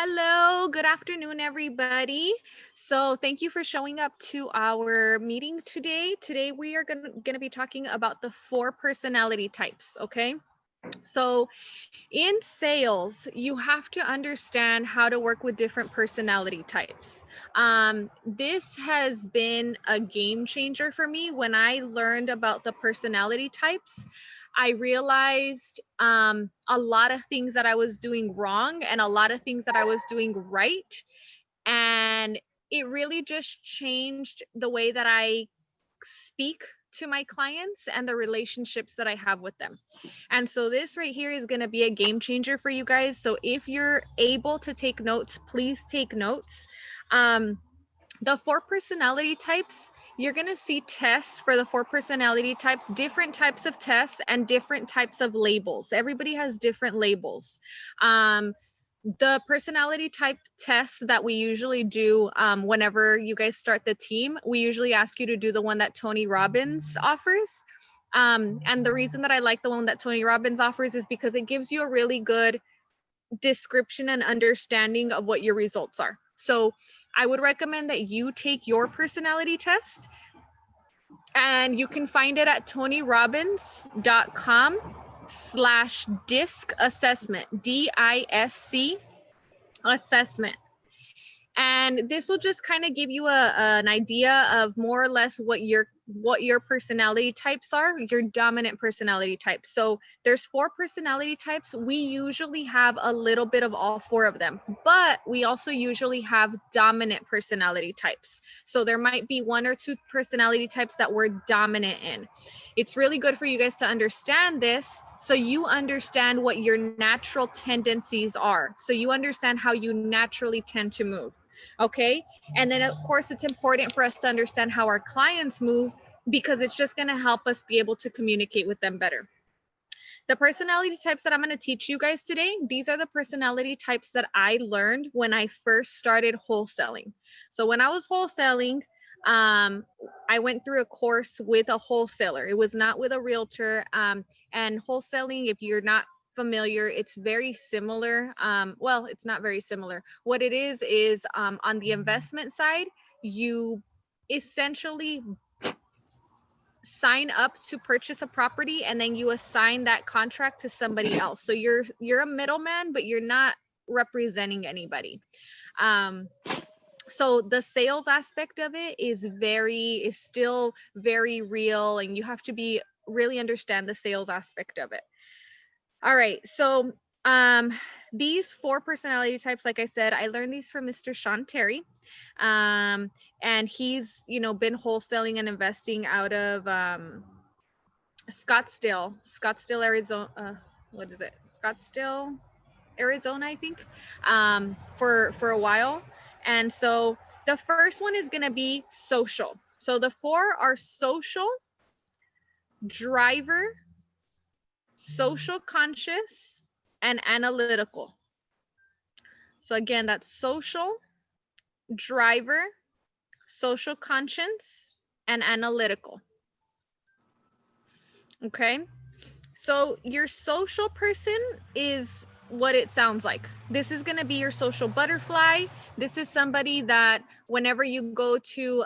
Hello, good afternoon, everybody. So, thank you for showing up to our meeting today. Today, we are going to be talking about the four personality types, okay? So, in sales, you have to understand how to work with different personality types. This has been a game changer for me when I learned about the personality types. I realized a lot of things that I was doing wrong and a lot of things that I was doing right. And it really just changed the way that I speak to my clients and the relationships that I have with them. And so this right here is going to be a game changer for you guys. So if you're able to take notes, please take notes. Um, the four personality types, you're going to see tests for the four personality types, different types of tests and different types of labels. Everybody has different labels. The personality type tests that we usually do whenever you guys start the team, we usually ask you to do the one that Tony Robbins offers. And the reason that I like the one that Tony Robbins offers is because it gives you a really good description and understanding of what your results are. So I would recommend that you take your personality test, and you can find it at tonyrobbins.com/disc assessment, DISC assessment. And this will just kind of give you an idea of more or less what your personality types are, your dominant personality types. So there's four personality types. We usually have a little bit of all four of them, but we also usually have dominant personality types. So there might be one or two personality types that we're dominant in. It's really good for you guys to understand this, so you understand what your natural tendencies are, so you understand how you naturally tend to move. Okay. And then, of course, it's important for us to understand how our clients move, because it's just going to help us be able to communicate with them better. The personality types that I'm going to teach you guys today, these are the personality types that I learned when I first started wholesaling. So when I was wholesaling, I went through a course with a wholesaler. It was not with a realtor. And wholesaling, if you're not familiar, it's very similar. Well, it's not very similar. What it is on the investment side, you essentially sign up to purchase a property, and then you assign that contract to somebody else. So you're a middleman, but you're not representing anybody. Um, so the sales aspect of it is still very real, and you have to be really understand the sales aspect of it. All right. So these four personality types, like I said, I learned these from Mr. Sean Terry. And he's, been wholesaling and investing out of Scottsdale, Arizona. What is it? Scottsdale, Arizona, I think, for a while. And so the first one is going to be social. So the four are social, driver, social conscious, and analytical. So again, that's social, driver, social conscience, and analytical. Okay. So your social person is what it sounds like. This is going to be your social butterfly. This is somebody that whenever you go to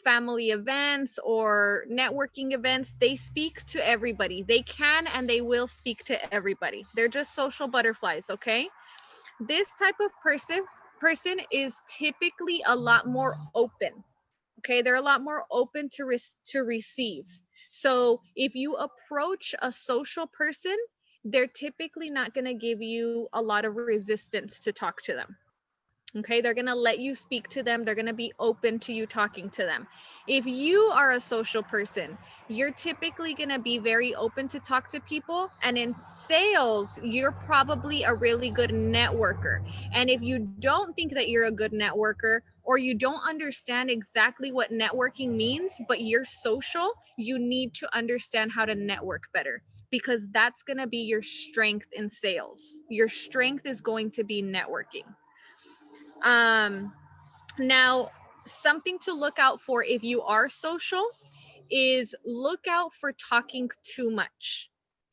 family events or networking events, they speak to everybody. They can and they will speak to everybody. They're just social butterflies, okay? This type of person is typically a lot more open. Okay, they're a lot more open to receive. So if you approach a social person, they're typically not going to give you a lot of resistance to talk to them. Okay, they're going to let you speak to them. They're going to be open to you talking to them. If you are a social person, you're typically going to be very open to talk to people. And in sales, you're probably a really good networker. And if you don't think that you're a good networker, or you don't understand exactly what networking means, but you're social, you need to understand how to network better, because that's going to be your strength in sales. Your strength is going to be networking. Um, Now, something to look out for if you are social is look out for talking too much.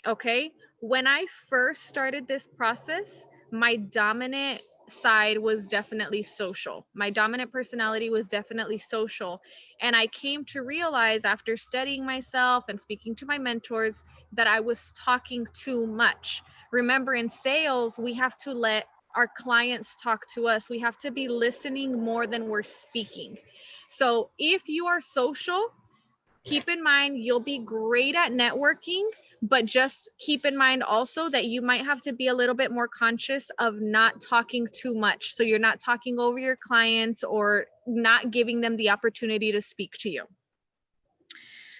Okay. When I first started this process, my dominant side was definitely social. My dominant personality was definitely social. And I came to realize after studying myself and speaking to my mentors that I was talking too much. Remember, in sales, we have to let our clients talk to us. We have to be listening more than we're speaking. So if you are social, keep in mind you'll be great at networking, but just keep in mind also that you might have to be a little bit more conscious of not talking too much, so you're not talking over your clients or not giving them the opportunity to speak to you.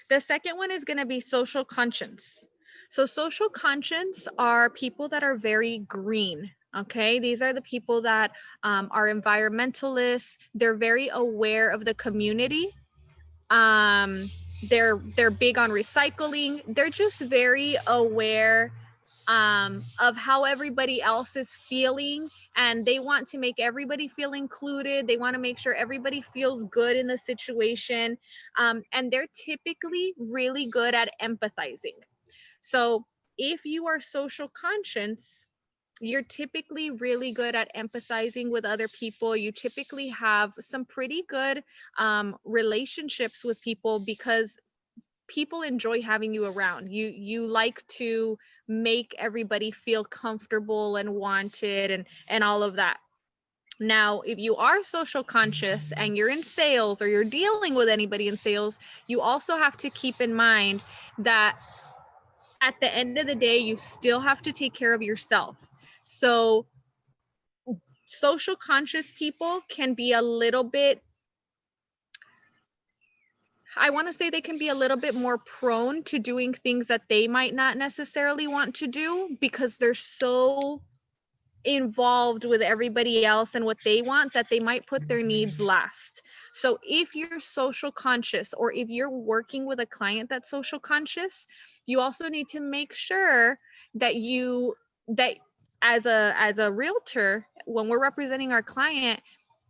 The second one is going to be social conscience. So social conscience are people that are very green. Okay, these are the people that are environmentalists. They're very aware of the community. um they're big on recycling. They're just very aware of how everybody else is feeling, and they want to make everybody feel included. They want to make sure everybody feels good in the situation, and they're typically really good at empathizing. So if you are social conscious, you're typically really good at empathizing with other people. You typically have some pretty good relationships with people because people enjoy having you around. You like to make everybody feel comfortable and wanted and all of that. Now, if you are social conscious and you're in sales or you're dealing with anybody in sales, you also have to keep in mind that at the end of the day, you still have to take care of yourself. So social conscious people can be a little bit, I want to say they can be a little bit more prone to doing things that they might not necessarily want to do because they're so involved with everybody else and what they want that they might put their needs last. So if you're social conscious or if you're working with a client that's social conscious, you also need to make sure that that as a realtor, when we're representing our client,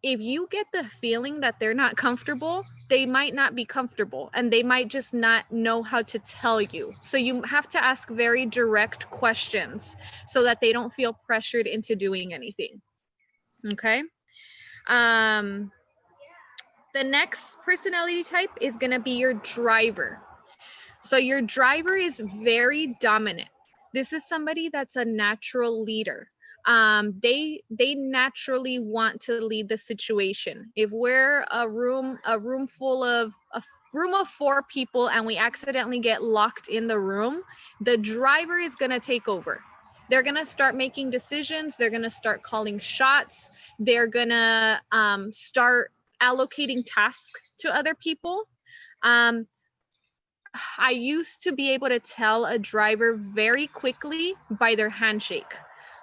if you get the feeling that they're not comfortable, they might not be comfortable and they might just not know how to tell you. So you have to ask very direct questions so that they don't feel pressured into doing anything. Okay. Um, the next personality type is going to be your driver. So your driver is very dominant. This is somebody that's a natural leader. They naturally want to lead the situation. If we're a room full of a room of 4 people and we accidentally get locked in the room, the driver is gonna take over. They're gonna start making decisions. They're gonna start calling shots. They're gonna start allocating tasks to other people. Um, I used to be able to tell a driver very quickly by their handshake.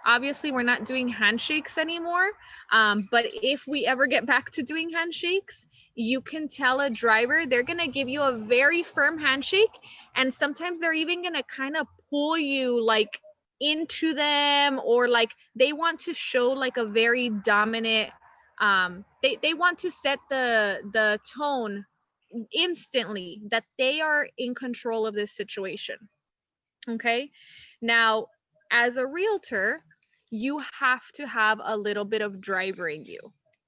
Obviously, we're not doing handshakes anymore. But if we ever get back to doing handshakes, you can tell a driver they're going to give you a very firm handshake. And sometimes they're even going to kind of pull you like into them, or like they want to show like a very dominant, they want to set the tone instantly that they are in control of this situation. Okay. Now, as a realtor, you have to have a little bit of driver in you.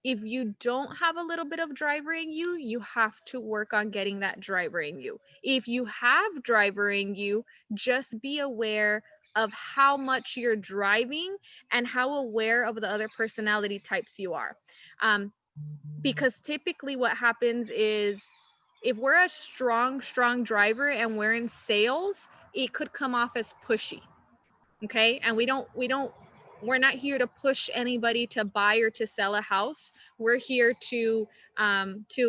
If you don't have a little bit of driver in you, you have to work on getting that driver in you. If you have driver in you, just be aware of how much you're driving and how aware of the other personality types you are. Because typically what happens is if we're a strong driver and we're in sales, it could come off as pushy. Okay. And we're not here to push anybody to buy or to sell a house. We're here to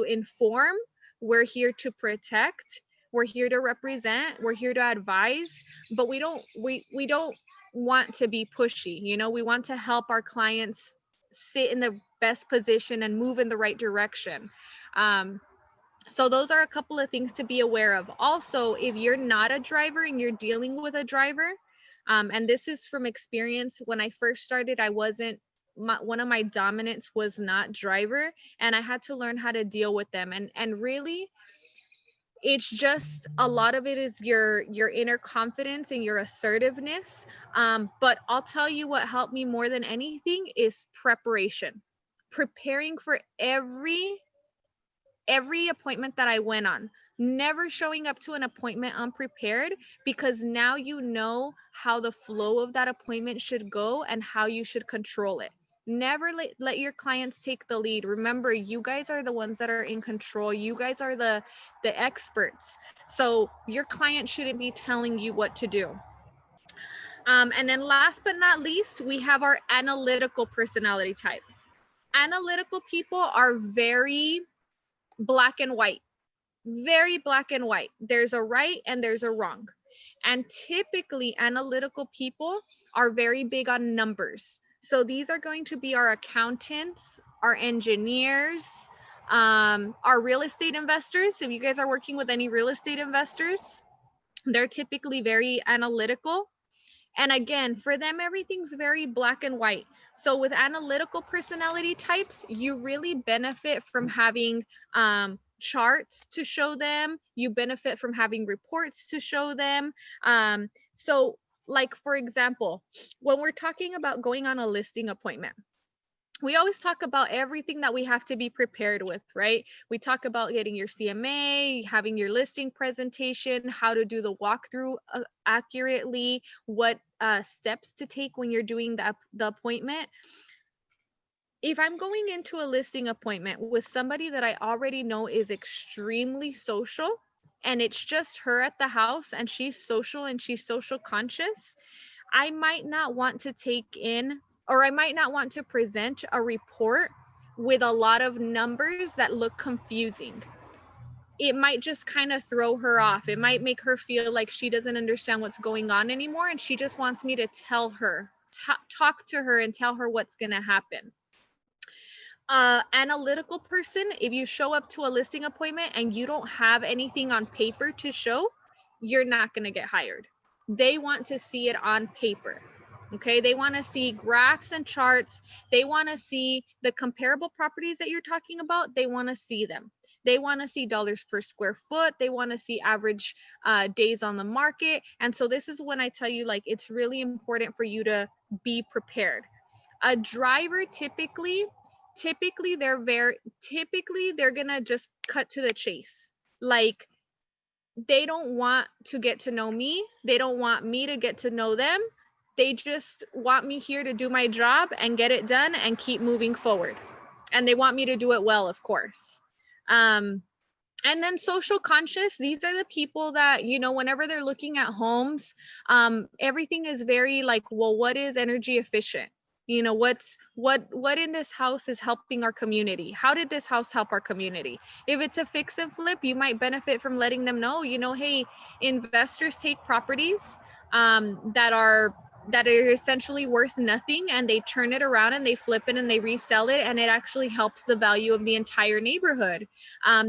inform. We're here to protect. We're here to represent. We're here to advise. But we don't want to be pushy. We want to help our clients sit in the best position and move in the right direction. So those are a couple of things to be aware of. Also, if you're not a driver and you're dealing with a driver, and this is from experience, when I first started, I wasn't, one of my dominants was not driver, and I had to learn how to deal with them. And really, It's just a lot of it is your inner confidence and your assertiveness. But I'll tell you what helped me more than anything is preparation. Preparing for every appointment that I went on. Never showing up to an appointment unprepared, because now you know how the flow of that appointment should go and how you should control it. Never let your clients take the lead. Remember, you guys are the ones that are in control. You guys are the experts. So your client shouldn't be telling you what to do. And then last but not least, we have our analytical personality type. Analytical people are very black and white, very black and white. There's a right and there's a wrong. And typically, analytical people are very big on numbers. So these are going to be our accountants, our engineers, our real estate investors. If you guys are working with any real estate investors, they're typically very analytical. And again, for them, everything's very black and white. So with analytical personality types, you really benefit from having charts to show them. You benefit from having reports to show them. So like, for example, when we're talking about going on a listing appointment, we always talk about everything that we have to be prepared with, right? We talk about getting your CMA, having your listing presentation, how to do the walkthrough accurately, what steps to take when you're doing the appointment. If I'm going into a listing appointment with somebody that I already know is extremely social, and it's just her at the house and she's social and she's social conscious, I might not want to take in, or I might not want to present a report with a lot of numbers that look confusing. It might just kind of throw her off. It might make her feel like she doesn't understand what's going on anymore, and she just wants me to tell her, talk to her and tell her what's going to happen. Analytical person, if you show up to a listing appointment and you don't have anything on paper to show, you're not going to get hired. They want to see it on paper. Okay, they want to see graphs and charts. They want to see the comparable properties that you're talking about. They want to see them. They want to see dollars per square foot. They want to see average days on the market. And so this is when I tell you, like, it's really important for you to be prepared. A driver typically they're gonna just cut to the chase. Like, they don't want to get to know me. They don't want me to get to know them. They just want me here to do my job and get it done and keep moving forward. And they want me to do it well, of course. And then social conscious, these are the people that, you know, whenever they're looking at homes, everything is very like, well, what is energy efficient? You know, what in this house is helping our community? How did this house help our community? If it's a fix and flip, you might benefit from letting them know, you know, hey, investors take properties that are essentially worth nothing, and they turn it around and they flip it and they resell it, and it actually helps the value of the entire neighborhood.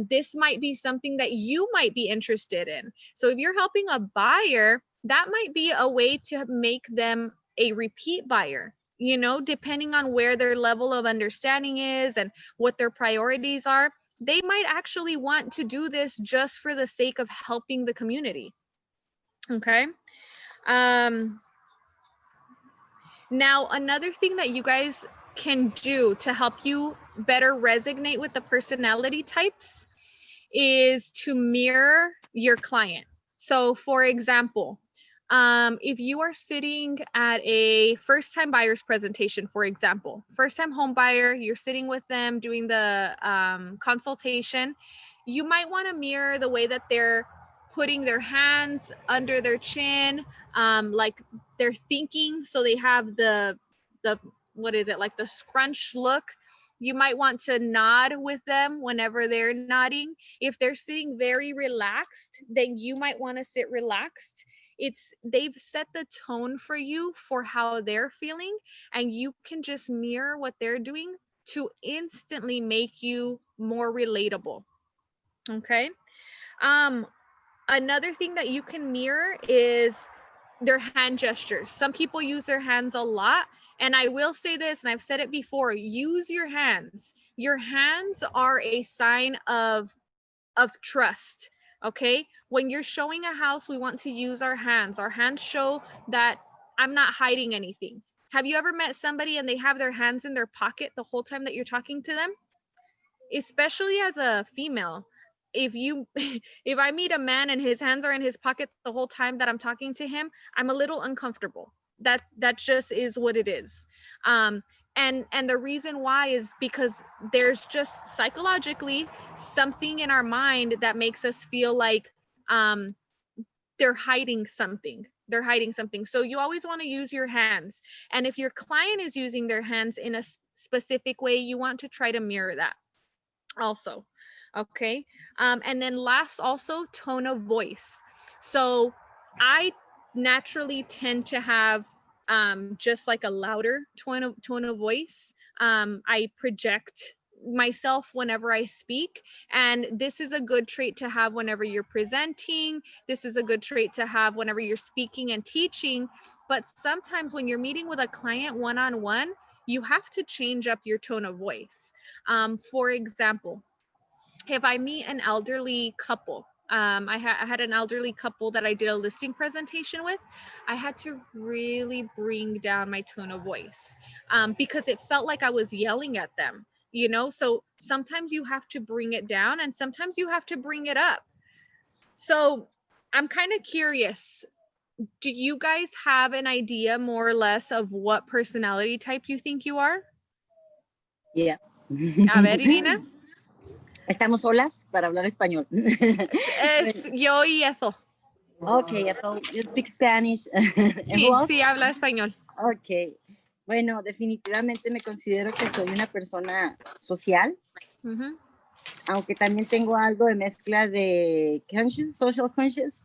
This might be something that you might be interested in. So if you're helping a buyer, that might be a way to make them a repeat buyer, you know, depending on where their level of understanding is and what their priorities are. They might actually want to do this just for the sake of helping the community. Okay. Now, another thing that you guys can do to help you better resonate with the personality types is to mirror your client. So, for example, if you are sitting at a first-time buyer's presentation, for example, first-time home buyer, you're sitting with them doing the consultation, you might want to mirror the way that they're putting their hands under their chin, like they're thinking, so they have the what is it, like the scrunch look. You might want to nod with them whenever they're nodding. If they're sitting very relaxed, then you might want to sit relaxed. They've set the tone for you for how they're feeling, and you can just mirror what they're doing to instantly make you more relatable. Okay. Another thing that you can mirror is their hand gestures. Some people use their hands a lot. And I will say this, and I've said it before, use your hands. Your hands are a sign of trust. Okay, when you're showing a house, we want to use our hands. Our hands show that I'm not hiding anything. Have you ever met somebody and they have their hands in their pocket the whole time that you're talking to them? Especially as a female, if you if I meet a man and his hands are in his pocket the whole time that I'm talking to him, I'm a little uncomfortable. That just is what it is. um and the reason why is because there's just psychologically something in our mind that makes us feel like um they're hiding something. They're hiding something. So you always want to use your hands. And if your client is using their hands in a specific way, you want to try to mirror that also. Okay. And then last, also tone of voice. So I naturally tend to have just like a louder tone of voice. I project myself whenever I speak, and this is a good trait to have whenever you're presenting. This is a good trait to have whenever you're speaking and teaching. But sometimes when you're meeting with a client one-on-one, you have to change up your tone of voice. For example, if I meet an elderly couple, I had an elderly couple that I did a listing presentation with. I had to really bring down my tone of voice because it felt like I was yelling at them, you know? So sometimes you have to bring it down and sometimes you have to bring it up. So I'm kind of curious. Do you guys have an idea more or less of what personality type you think you are? Yeah. A ver, Irina. Estamos solas para hablar español. Es yo y Ethel. Okay, Ethel, you speak Spanish. And who Sí, else? sí, habla español. Okay. Bueno, definitivamente me considero que soy una persona social, Ujú, aunque también tengo algo de mezcla de conscious, social conscious.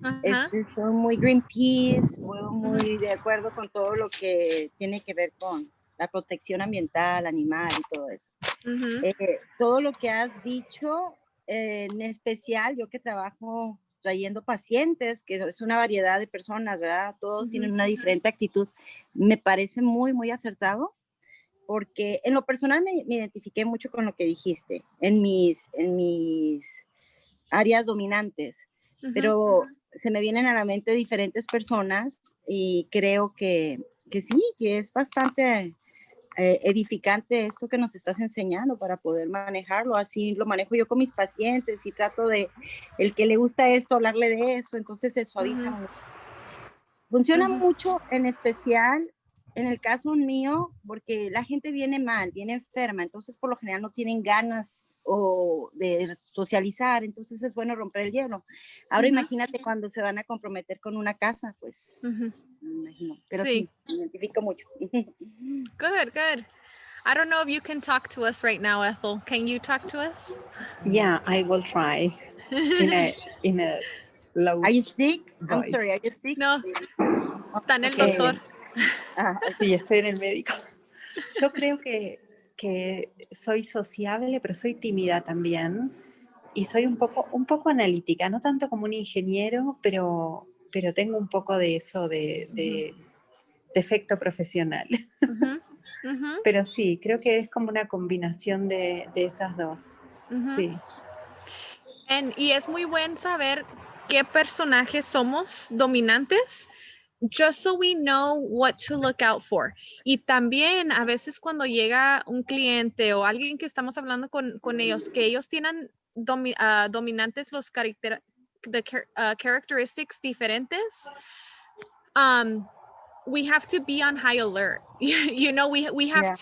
ajá, Soy muy Greenpeace, ujú, muy de acuerdo con todo lo que tiene que ver con la protección ambiental, animal y todo eso. ujú, Todo lo que has dicho, en especial yo que trabajo trayendo pacientes, que es una variedad de personas, ¿verdad? Todos ujú, tienen una diferente actitud. Me parece muy, muy acertado, porque en lo personal me identifiqué mucho con lo que dijiste, en mis áreas dominantes, ujú, pero se me vienen a la mente diferentes personas y creo que sí, que es bastante edificante esto que nos estás enseñando para poder manejarlo. Así lo manejo yo con mis pacientes y trato de, el que le gusta esto, hablarle de eso, entonces se suaviza ujú, mucho. Funciona ujú, mucho, en especial en el caso mío, porque la gente viene mal, viene enferma, entonces por lo general no tienen ganas o de socializar, entonces es bueno romper el hielo. Ahora ujú, imagínate cuando se van a comprometer con una casa, pues ujú. me imagino, pero Sí. sí, me identifico mucho. Good, good. I don't know if you can talk to us right now, Ethel. Can you talk to us? Yeah, I will try in a low Are you sick? I'm sorry, voice. are you sick? No, está en el Okay. doctor. Okay. Sí, estoy en el médico. Yo creo que soy sociable, pero soy tímida también. Y soy un poco analítica, no tanto como un ingeniero, pero tengo un poco de eso, de defecto profesional. Ujú, ujú, Pero sí, creo que es como una combinación de esas dos. ujú. Sí. Y es muy buen saber qué personajes somos dominantes, just so we know what to look out for. Y también a veces cuando llega un cliente o alguien que estamos hablando con ellos, que ellos tienen dominantes los characteristics diferentes, um, we have to be on high alert. You know, we have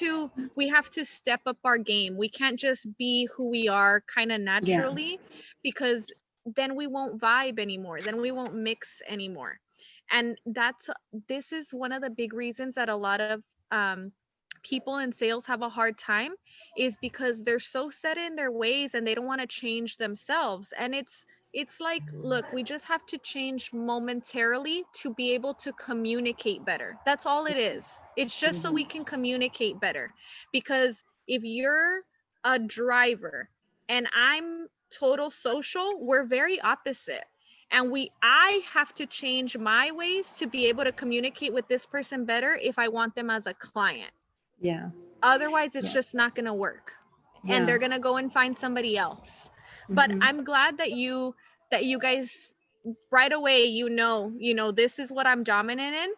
Yeah. to step up our game. We can't just be who we are kind of Yeah. naturally, because then we won't vibe anymore, then we won't mix anymore. And this is one of the big reasons that a lot of people in sales have a hard time, is because they're so set in their ways and they don't want to change themselves. And it's like, look, we just have to change momentarily to be able to communicate better. That's all it is. It's just so Mhm. we can communicate better. Because if you're a driver and I'm total social, we're very opposite. And I have to change my ways to be able to communicate with this person better if I want them as a client. Yeah. Otherwise, it's Yeah. just not going to work. And Yeah. they're going to go and find somebody else. But Mhm. I'm glad that you that you guys right away, this is what I'm dominant in.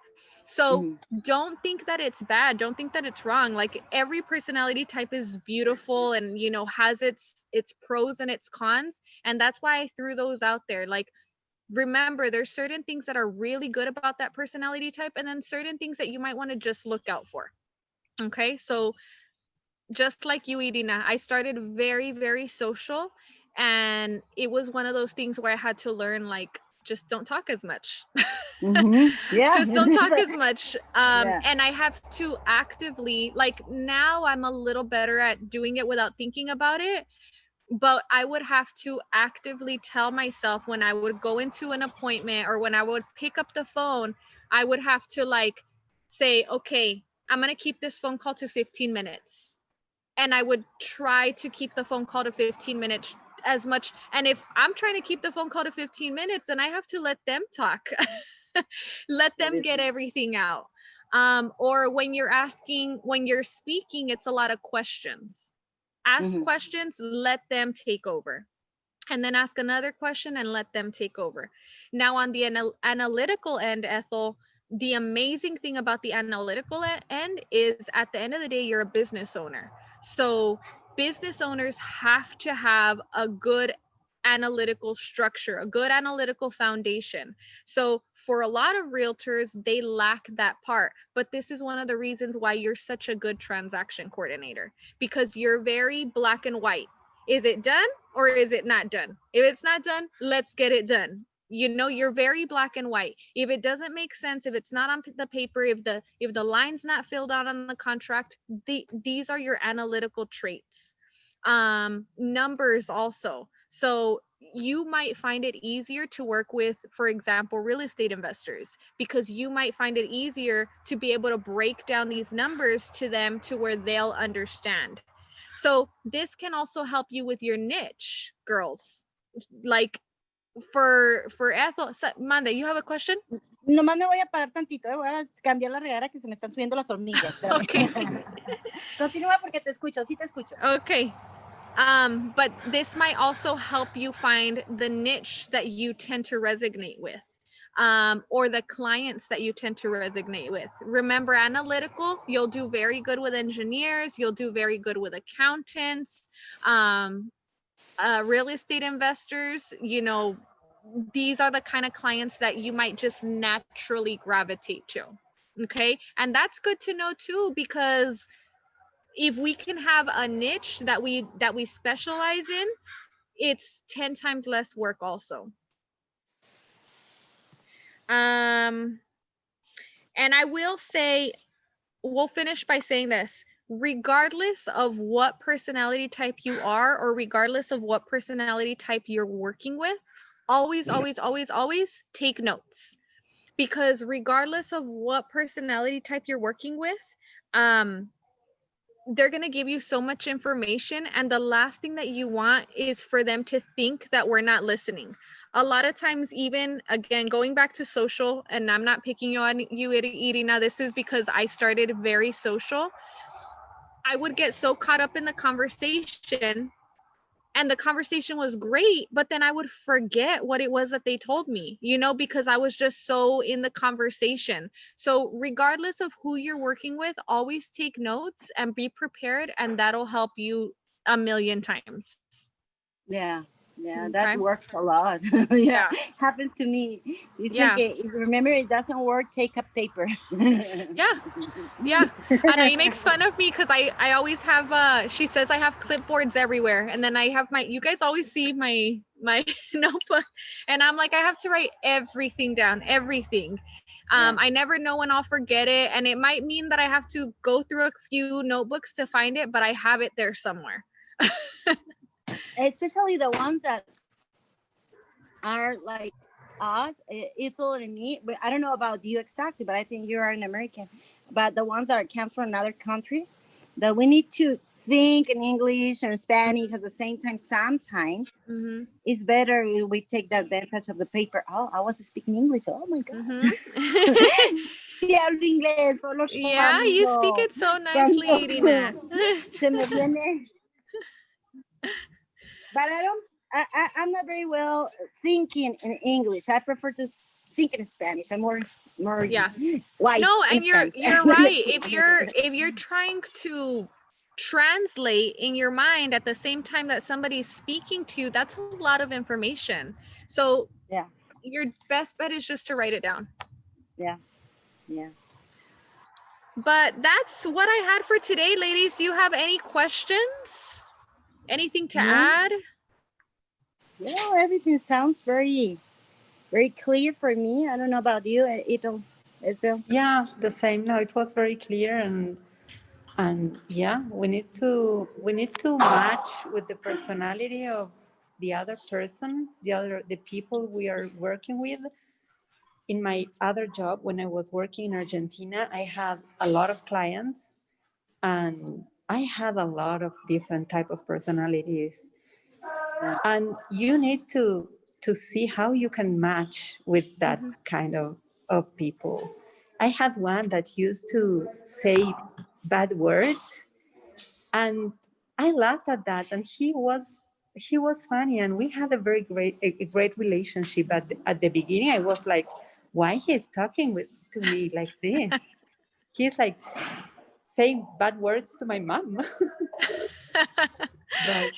So don't think that it's bad. Don't think that it's wrong. Like every personality type is beautiful and, has its pros and its cons. And that's why I threw those out there. Like, remember, there's certain things that are really good about that personality type, and then certain things that you might want to just look out for. Okay. So just like you, Irina, I started very, very social. And it was one of those things where I had to learn, like, just don't talk as much. Yeah. Just don't talk as much. Yeah. And I have to actively, like, now I'm a little better at doing it without thinking about it. But I would have to actively tell myself when I would go into an appointment or when I would pick up the phone, I would have to like say, okay, I'm going to keep this phone call to 15 minutes. And I would try to keep the phone call to 15 minutes as much. And if I'm trying to keep the phone call to 15 minutes, then I have to let them talk, let them get everything out. Or when you're speaking, it's a lot of questions. Ask questions, let them take over. And then ask another question and let them take over. Now, on the analytical end, Ethel, the amazing thing about the analytical end is at the end of the day, you're a business owner. So business owners have to have a good analytical structure, a good analytical foundation. So for a lot of realtors, they lack that part. But this is one of the reasons why you're such a good transaction coordinator, because you're very black and white. Is it done or is it not done? If it's not done, let's get it done. You're very black and white. If it doesn't make sense, if it's not on the paper, if the line's not filled out on the contract, these are your analytical traits. Numbers also. So you might find it easier to work with, for example, real estate investors, because you might find it easier to be able to break down these numbers to them to where they'll understand. So this can also help you with your niche, girls. Like for Ethel, Manda, you have a question? Nomás me voy a parar tantito, voy a cambiar la regadera que se me están subiendo las hormigas. Okay. Continúa porque te escucho, sí te escucho. Okay. But this might also help you find the niche that you tend to resonate with, or the clients that you tend to resonate with. Remember, analytical, you'll do very good with engineers, you'll do very good with accountants, real estate investors. These are the kind of clients that you might just naturally gravitate to. Okay. And that's good to know too, because if we can have a niche that we specialize in, it's 10 times less work also. And I will say, we'll finish by saying this: regardless of what personality type you are, or regardless of what personality type you're working with, always take notes. Because regardless of what personality type you're working with, they're going to give you so much information, and the last thing that you want is for them to think that we're not listening. A lot of times, even again, going back to social, and I'm not picking on you, Irina, this is because I started very social. I would get so caught up in the conversation, and the conversation was great, but then I would forget what it was that they told me, because I was just so in the conversation. So regardless of who you're working with, always take notes and be prepared, and that'll help you a million times. Yeah, Okay. that works a lot. Yeah, happens to me. Dicen que if remember it doesn't work, take a paper. Yeah. And he makes fun of me because I always have she says I have clipboards everywhere, and then I have you guys always see my notebook, and I'm like, I have to write everything down, everything. I never know when I'll forget it, and it might mean that I have to go through a few notebooks to find it, but I have it there somewhere. Especially the ones that are like us, Ethel and me. But I don't know about you exactly, but I think you are an American. But the ones that come from another country, that we need to think in English or Spanish at the same time. Sometimes it's better if we take the advantage of the paper. Oh, I was speaking English. Oh my God. Sí hablo inglés, solo yeah, you speak it so nicely, Irina. Se me viene. But I'm not very well thinking in English. I prefer to think in Spanish. I'm more Yeah. wise No, in and Spanish. you're right. If you're trying to translate in your mind at the same time that somebody's speaking to you, that's a lot of information. So Yeah, your best bet is just to write it down. yeah, yeah. But that's what I had for today, ladies. Do you have any questions? Anything to No, add? well, everything sounds very, very clear for me. I don't know about you, Ethel. Yeah, the same. No, it was very clear, and yeah, we need to match with the personality of the other person, the people we are working with. In my other job, when I was working in Argentina, I had a lot of clients, and I had a lot of different type of personalities, Yeah. and you need to see how you can match with that Mhm. kind of people. I had one that used to say bad words, and I laughed at that, and he was funny, and we had a very great relationship. At the beginning, I was like, why he's talking to me like this? He's like saying bad words to my mom. But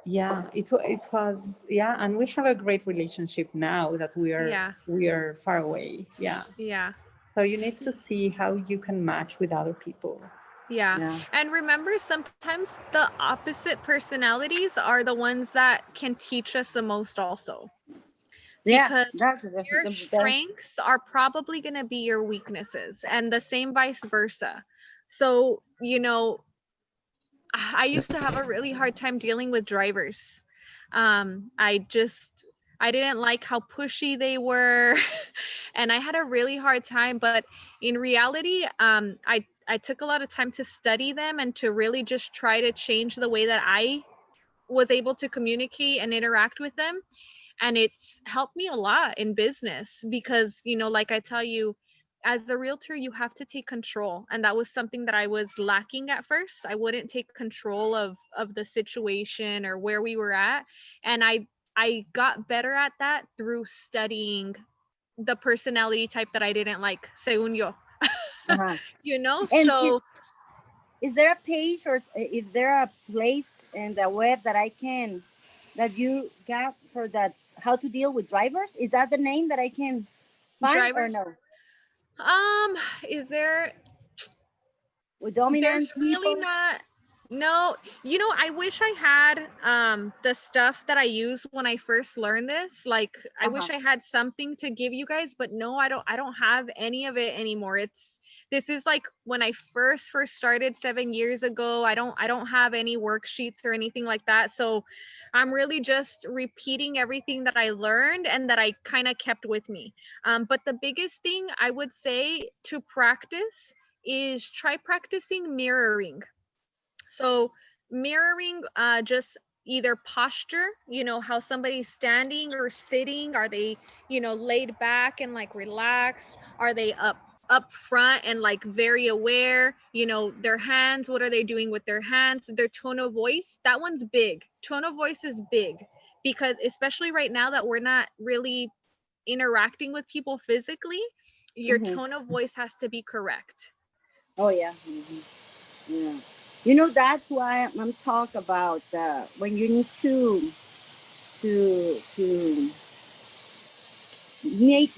yeah, it was, yeah, and we have a great relationship now that Yeah, we are far away. Yeah. yeah, So you need to see how you can match with other people. yeah. Yeah. And remember, sometimes the opposite personalities are the ones that can teach us the most also. Yeah, Because that's your the best. strengths are probably going to be your weaknesses, and the same vice versa. So, I used to have a really hard time dealing with drivers. I didn't like how pushy they were, and I had a really hard time. But in reality, I took a lot of time to study them and to really just try to change the way that I was able to communicate and interact with them. And it's helped me a lot in business because, like I tell you, as a realtor, you have to take control, and that was something that I was lacking at first. I wouldn't take control of the situation or where we were at, and I got better at that through studying the personality type that I didn't like, según yo. Uh-huh. And So is there a page or is there a place in the web that you got for that, how to deal with drivers? Is that the name that I can find or drivers, no? um is there With there's dominant really people? not. No, I wish I had the stuff that I used when I first learned this. Like, I Uh-huh. wish I had something to give you guys, but no, I don't have any of it anymore. This is like when I first started 7 years ago. I don't have any worksheets or anything like that. So I'm really just repeating everything that I learned and that I kind of kept with me. But the biggest thing I would say to practice is try practicing mirroring. So mirroring just either posture, how somebody's standing or sitting. Are they, laid back and like relaxed? Are they up front and like very aware? Their hands, what are they doing with their hands? Their tone of voice, that one's big. Tone of voice is big because especially right now that we're not really interacting with people physically, your Hmm. tone of voice has to be correct. Oh yeah. Hmm. Yeah. That's why I'm talk about when you need to make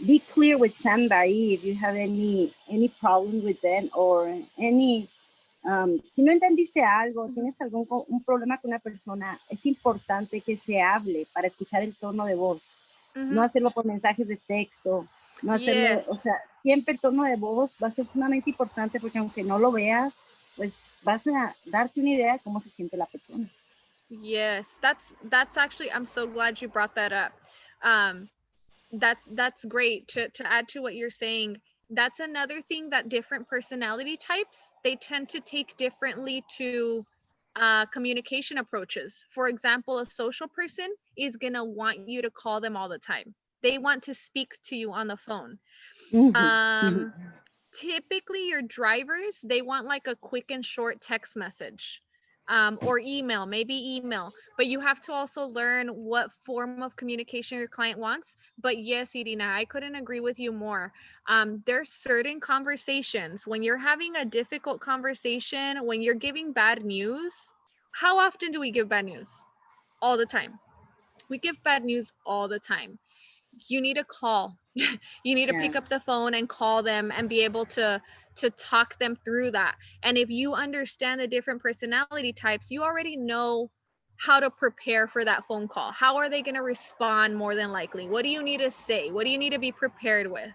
be clear with somebody if you have any problem with them or any si no entendiste algo, Mhm. tienes un problema con una persona, es importante que se hable para escuchar el tono de voz, no Mhm. hacerlo por mensajes de texto, no hacerlo, o sea, Yes. siempre el tono de voz va a ser sumamente importante porque aunque no lo veas, pues vas a darte una idea de cómo se siente la persona. Yes, that's actually, I'm so glad you brought that up. Um that's great to add to what you're saying. That's another thing that different personality types, they tend to take differently to communication approaches. For example, a social person is going to want you to call them all the time. They want to speak to you on the phone. Um Typically your drivers, they want like a quick and short text message. or email, maybe email, but you have to also learn what form of communication your client wants. But yes, Irina, I couldn't agree with you more. There's certain conversations when you're having a difficult conversation, when you're giving bad news. How often do we give bad news? All the time. We give bad news all the time. You need to call. You need to pick Yes. up the phone and call them and be able to talk them through that. And if you understand the different personality types, you already know how to prepare for that phone call. How are they going to respond more than likely? What do you need to say? What do you need to be prepared with?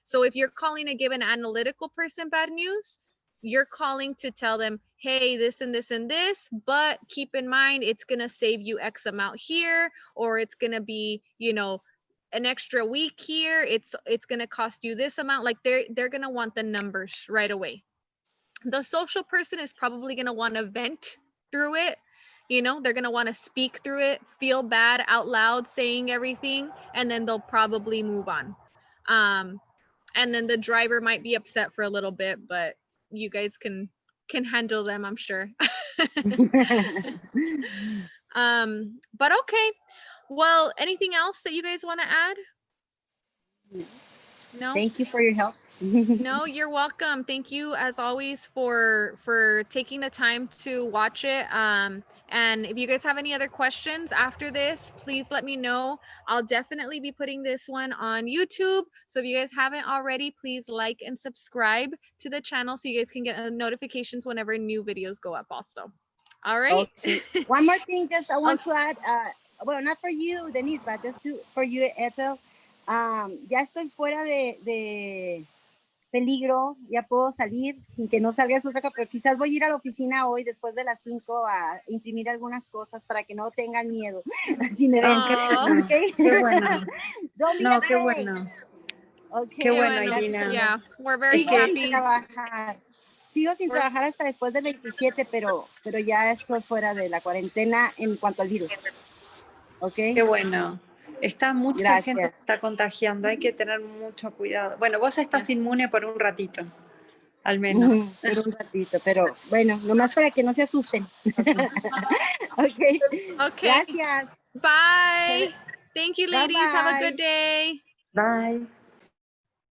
So if you're calling to give an analytical person bad news, you're calling to tell them, hey, this and this and this, but keep in mind it's going to save you X amount here, or it's going to be, an extra week here. It's going to cost you this amount. Like they're going to want the numbers right away. The social person is probably going to want to vent through it. They're going to want to speak through it, feel bad out loud, saying everything, and then they'll probably move on. And then the driver might be upset for a little bit, but you guys can handle them, I'm sure. But okay. Well, anything else that you guys want to add? No. Thank you for your help. No, you're welcome. Thank you as always for taking the time to watch it. And if you guys have any other questions after this, please let me know. I'll definitely be putting this one on YouTube. So if you guys haven't already, please like and subscribe to the channel so you guys can get notifications whenever new videos go up also. All right. Okay. One more thing, just I want Okay. to add, well, not for you, Denise, but just for you, Ethel. Ya estoy fuera de peligro, ya puedo salir sin que no salga su saca, pero quizás voy a ir a la oficina hoy después de las 5 a imprimir algunas cosas para que no tengan miedo. Si me ven. Oh. Okay. Qué bueno. Don't be No, qué afraid. bueno. Okay. Qué bueno, bueno. Irina. Yeah, we're very Es que- happy. Sigo sin trabajar hasta después del 27, pero ya estoy fuera de la cuarentena en cuanto al virus. ¿Ok? Qué bueno. Mucha Gracias. gente se está contagiando, hay que tener mucho cuidado. Bueno, vos ya estás inmune por un ratito, al menos. Por un ratito, pero bueno, nomás para que no se asusten. Okay. Okay. Gracias. Bye. Thank you, ladies. Have a Bye-bye. good day. Bye.